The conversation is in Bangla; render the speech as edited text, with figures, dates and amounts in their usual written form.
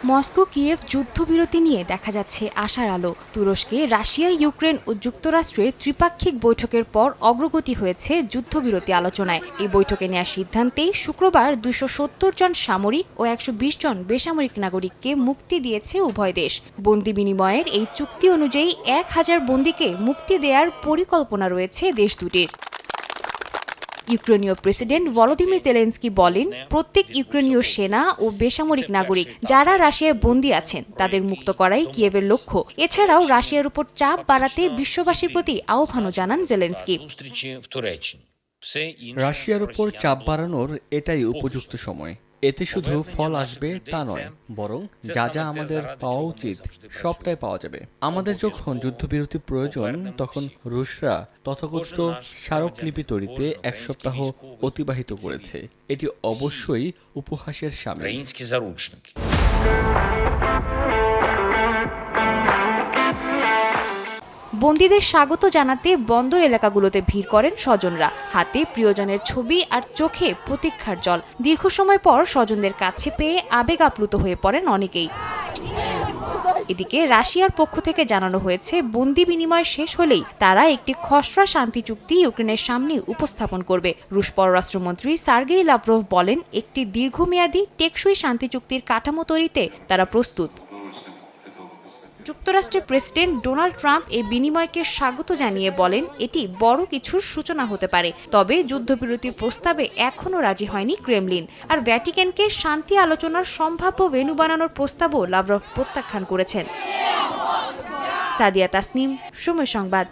মস্কো কিয়েভ যুদ্ধবিরতি নিয়ে দেখা যাচ্ছে আশার আলো। তুরস্কে রাশিয়া, ইউক্রেন ও যুক্তরাষ্ট্রে ত্রিপাক্ষিক বৈঠকের পর অগ্রগতি হয়েছে যুদ্ধবিরতি আলোচনায়। এই বৈঠকে নেওয়া সিদ্ধান্তেই শুক্রবার ২৭০ জন সামরিক ও ১২০ জন বেসামরিক নাগরিককে মুক্তি দিয়েছে উভয় দেশ। বন্দি বিনিময়ের এই চুক্তি অনুযায়ী ১,০০০ বন্দীকে মুক্তি দেওয়ার পরিকল্পনা রয়েছে দেশ দুটির। ইউক্রেনীয় প্রেসিডেন্ট ভলোদিমির জেলেনস্কি বলেন, প্রত্যেক ইউক্রেনীয় সেনা ও বেসামরিক নাগরিক যারা রাশিয়ায় বন্দী আছেন তাদের মুক্ত করাই কিয়েভের লক্ষ্য। এছাড়াও রাশিয়ার উপর চাপ বাড়াতে বিশ্ববাসীর প্রতি আহ্বানও জানান জেলেনস্কি। রাশিয়ার উপর চাপ বাড়ানোর এটাই উপযুক্ত সময়। এতে শুধু ফল আসবে তা নয়, বরং যা যা আমাদের পাওয়া উচিত সবটাই পাওয়া যাবে। আমাদের যখন যুদ্ধবিরতি প্রয়োজন তখন রুশরা তথাকথিত স্মারকলিপি তৈরিতে ১ সপ্তাহ অতিবাহিত করেছে। এটি অবশ্যই উপহাসের সামিল। বন্দীদের স্বাগত জানাতে বন্দর এলাকাগুলোতে ভিড় করেন স্বজনরা। হাতে প্রিয়জনের ছবি আর চোখে প্রতীক্ষার জল। দীর্ঘ সময় পর স্বজনদের কাছে পেয়ে আবেগ আপ্লুত হয়ে পড়েন অনেকেই। এদিকে রাশিয়ার পক্ষ থেকে জানানো হয়েছে, বন্দি বিনিময় শেষ হলেই তারা একটি খসড়া শান্তি চুক্তি ইউক্রেনের সামনে উপস্থাপন করবে। রুশ পররাষ্ট্রমন্ত্রী সার্গেই লাভরভ বলেন, একটি দীর্ঘমেয়াদী টেকসই শান্তি চুক্তির কাঠামো তৈরিতে তারা প্রস্তুত। যুক্তরাষ্ট্রের প্রেসিডেন্ট ডোনাল্ড ট্রাম্প এই বিনিময়কে স্বাগত জানিয়ে বলেন, এটি বড় কিছুর সূচনা হতে পারে। তবে যুদ্ধবিরতির প্রস্তাবে এখনও রাজি হয়নি ক্রেমলিন। আর ভ্যাটিকানকে শান্তি আলোচনার সম্ভাব্য ভেন্যু বানানোর প্রস্তাবও লাভরভ প্রত্যাখ্যান করেছেন। সাদিয়া তাসনিম, সময় সংবাদ।